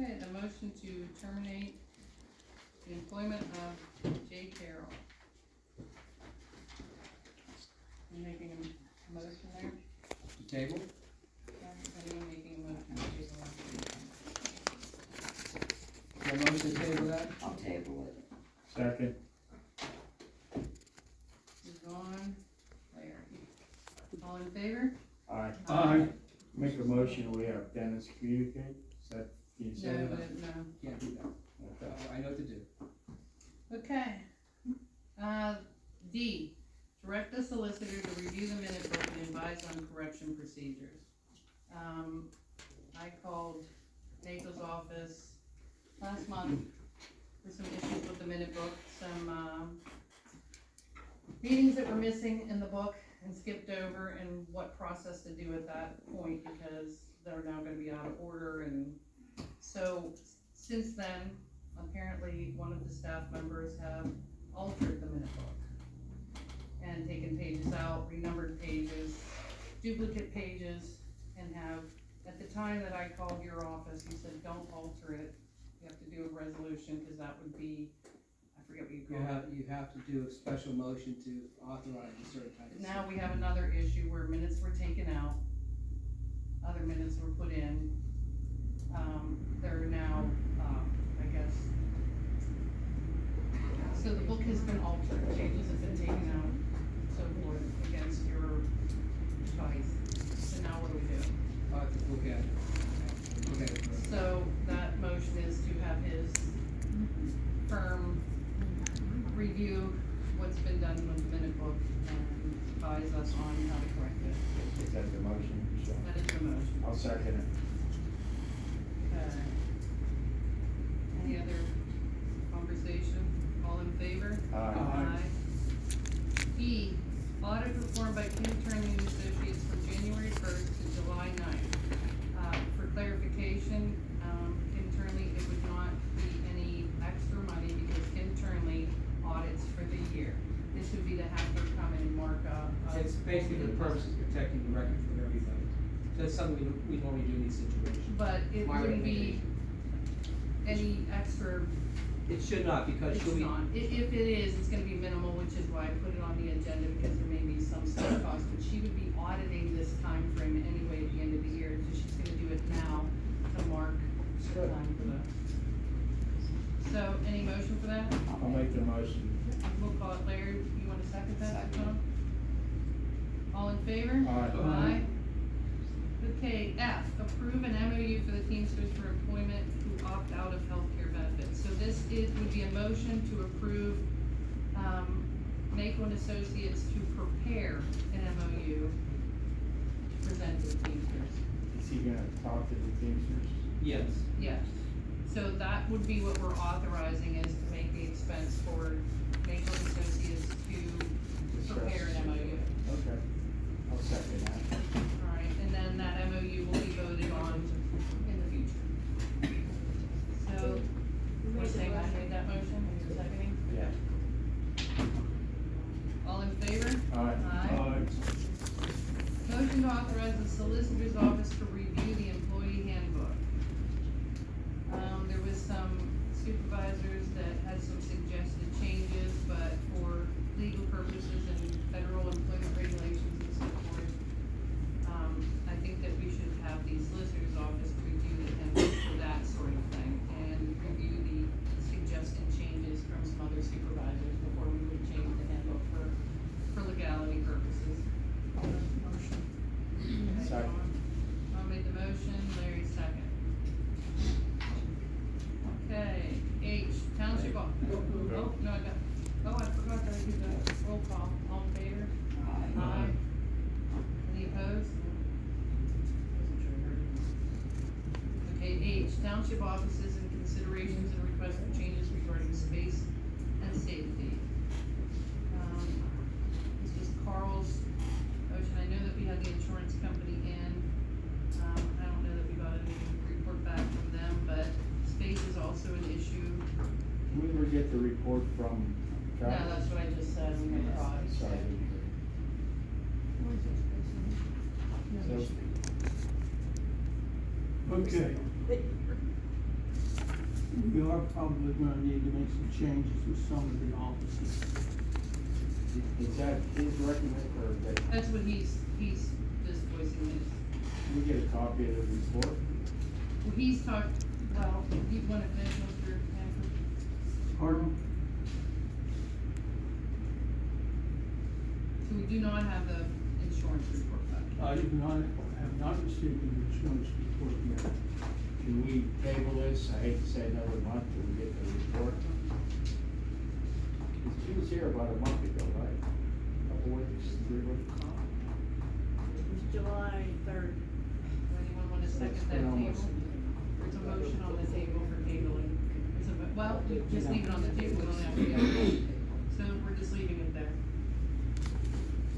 Okay, the motion to terminate the employment of Jay Carroll. You making a motion there? The table? Anyone making a motion to table? Is there a motion to table that? I'll table it. Second. Who's on? Larry. All in favor? Aye. Aye. Make a motion, we have Dennis communicate, is that, you No, said? no. Can't do that. Okay. I know what to do. Okay. D, direct the solicitor to review the minute book and advise on correction procedures. I called Nagel's office last month for some issues with the minute book, some, meetings that were missing in the book and skipped over, and what process to do at that point, because they're now gonna be out of order. And so, since then, apparently one of the staff members have altered the minute book and taken pages out, renumbered pages, duplicate pages, and have, at the time that I called your office, you said, don't alter it, you have to do a resolution, cause that would be, I forget what you called it. You have to do a special motion to authorize a certain type of. Now we have another issue where minutes were taken out, other minutes were put in. They're now, I guess. So the book has been altered, pages have been taken out, and so forth, against your advice. So now what do we do? I'll have to look at it. Look at it first. So that motion is to have his firm review what's been done with the minute book and advise us on how to correct it. Is that the motion, Michelle? That is the motion. I'll second it. Okay. Any other conversation? All in favor? Aye. E, audit performed by Kim Turning and Associates from January 1st to July 9th. For clarification, Kim Turnley, it would not be any extra money because Kim Turnley audits for the year. This would be to have her come in and mark up. It's basically for the purpose of protecting the record for everybody. So that's something we normally do in these situations. But it My wouldn't be any extra. It should not, because It's she'll be, not. If it is, it's gonna be minimal, which is why I put it on the agenda, because there may be some slight cost, but she would be auditing this time frame anyway at the end of the year, so she's gonna do it now to mark the time for that. So, any motion for that? I'll make the motion. We'll call it Larry, you wanna second that, Second. Tom? All in favor? Aye. Okay, F, approve an MOU for the Teamsters for employment who opt out of healthcare benefits. So this would be a motion to approve, Mako and Associates to prepare an MOU to present to the Teamsters. Is he gonna talk to the Teamsters? yes. Yes, so that would be what we're authorizing, is to make the expense for Mako and Associates to prepare an MOU. Okay. I'll second that. Alright, and then that MOU will be voted on in the future. So, we're saying I made that motion, and you're seconding? Yeah. All in favor? Aye. Motion to authorize the solicitor's office to review the employee handbook. There was some supervisors that had some suggested changes, but for legal purposes and federal employment regulations and so forth, I think that we should have the solicitor's office review the handbook for that sort of thing, and review the suggested changes from some other supervisors before we would change the handbook for legality purposes. Motion. Okay, Second. Tom made the motion, Larry second. Okay, H, township, oh, no, I forgot that I do the roll call, all in favor? Aye. Any opposed? Wasn't sure I heard it. Okay, H, township offices and considerations and requests for changes regarding space and safety. This was Carl's motion. I know that we had the insurance company in. I don't know that we got any report back from them, but space is also an issue. Can we ever get the report from No, Travis? that's what I just said, we had tried. Sorry. So- Okay. We are probably gonna need to make some changes with some of the offices. Is that his recommend, or that, That's what he's just voicing his. can we get a copy of the report? Well, he's talked, well, you wanna finish, Mr. Hanford? Pardon? So we do not have the insurance report back. I have not received an insurance report yet. Can we table this, I hate to say another month, till we get the report? He was here about a month ago, right? Couple weeks, 3 weeks? It was July 3rd. Anyone wanna second It's that been table? almost- There's a motion on the table for tabling. Well, just leave it on the table, we don't have to go. So we're just leaving it there.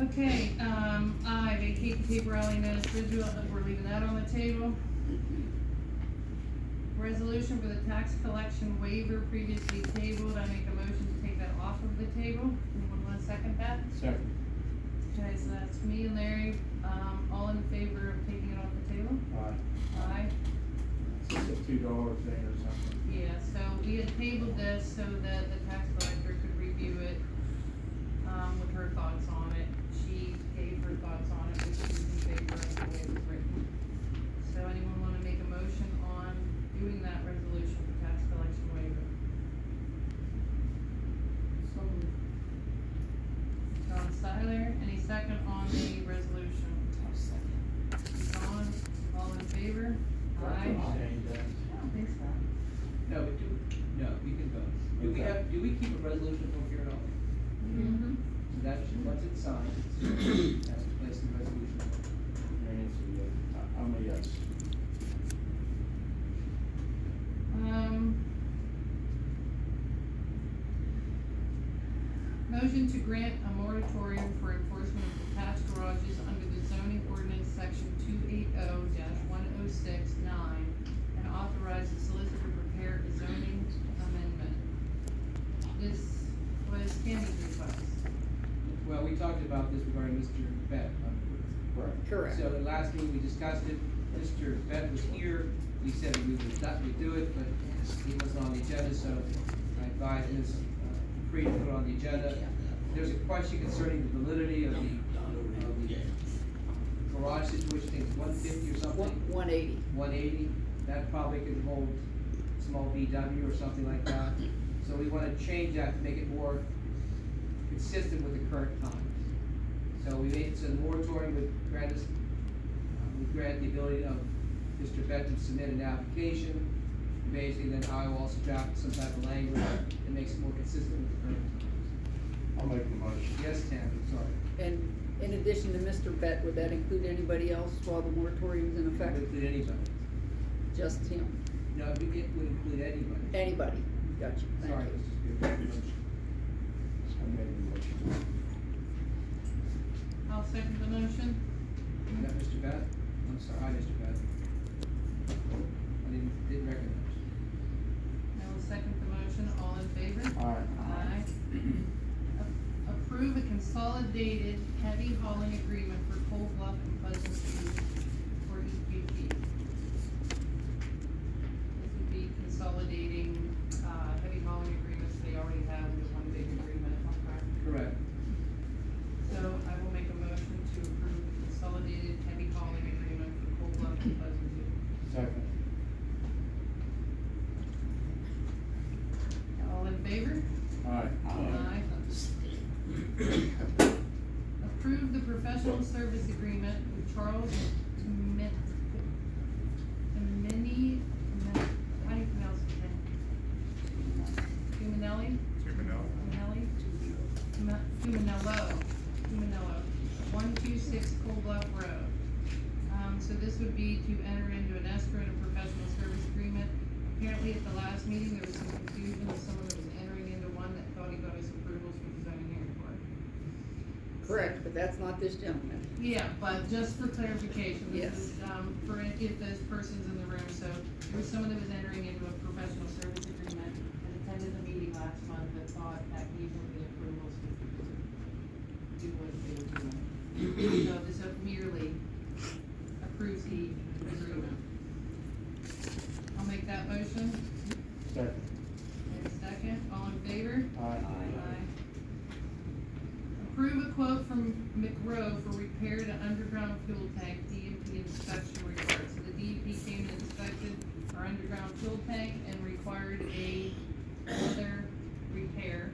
Okay, I vacate the paper alley minutes visual, we're leaving that on the table. Resolution for the tax collection waiver previously tabled, I make a motion to take that off of the table. Anyone wanna second that? Second. Okay, so that's me and Larry, all in favor of taking it off the table? Aye. It's just a $2 thing or something. Yeah, so we had tabled this so that the tax collector could review it, with her thoughts on it. She gave her thoughts on it, which is in favor of the way it was written. So anyone wanna make a motion on doing that resolution for tax collection waiver? John Styler, any second on the resolution? John, all in favor? Aye. I don't think so. No, but you can vote. Do we Okay. keep a resolution book here at all? Mm-hmm. So that should, once it's signed, it's, has to place the resolution book. Answer yes. I'm a yes. Motion to grant a moratorium for enforcement of detached garages under the zoning ordinance section 280-1069 and authorize the solicitor to prepare a zoning amendment. This was Tammy's request. Well, we talked about this regarding Mr. Bett. Correct. So the last meeting we discussed it, Mr. Bett was here, he said we would do it, but he wasn't on the agenda, so I advised Ms. Creed to put it on the agenda. There's a question concerning the validity of the garage situation, I think it's 150 or something. 180. 180, that probably could hold small VW or something like that. So we wanna change that to make it more consistent with the current times. So we made, so the moratorium would grant us, would grant the ability of Mr. Bett to submit an application. Basically, then I will also draft some type of language that makes it more consistent with the current times. I'll make the motion. Yes, Tammy, sorry. And in addition to Mr. Bett, would that include anybody else while the moratorium's in effect? Include anybody. Just him? No, it would include anybody. Anybody? Gotcha, thank Sorry, you. Mr. Speaker. I made the motion. I'll second the motion. Is that Mr. Bett? I'm sorry, hi, Mr. Bett. I didn't recognize. I will second the motion, all in favor? Aye. Aye. Approve a consolidated heavy hauling agreement for Cold Bluff and Pleasant View for EQT. This would be consolidating, heavy hauling agreements they already have into one big agreement, if I'm correct. Correct. So I will make a motion to approve the consolidated heavy hauling agreement for Cold Bluff and Pleasant View. Second. All in favor? Aye. Aye. Approve the professional service agreement with Charles Tumini, how do you pronounce his name? Tuminelli? Tuminello, 126 Cold Bluff Road. So this would be to enter into an escrow and a professional service agreement. Apparently at the last meeting, there was some confusion with someone that was entering into one that thought he got his approvals from the zoning hearing board. Correct, but that's not this gentleman. Yeah, but just for clarification, this Yes. is, for if this person's in the room, so there was someone that was entering into a professional service agreement and attended the meeting last month that thought that gave him the approvals to do what they were doing. So this merely approves the agreement. I'll make that motion. Second. for repair to underground fuel tank, DEP inspection required. So the DEP came and inspected our underground fuel tank and required another repair.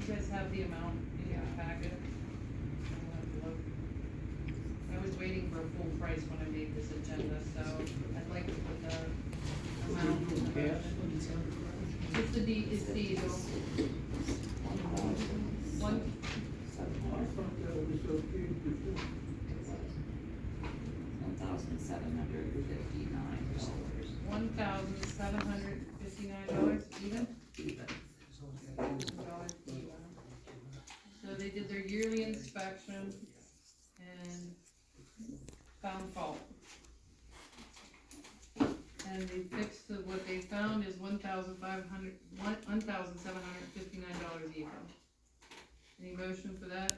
You guys have the amount in your packet? I'll have to look. I was waiting for a full price when I made this agenda, so I'd like to put the amount in the budget. It's diesel. One, I thought that was okay before. $1,759 even? Even. $1 even. So they did their yearly inspection and found fault. And they fixed, what they found is $1,759 even. Any motion for that?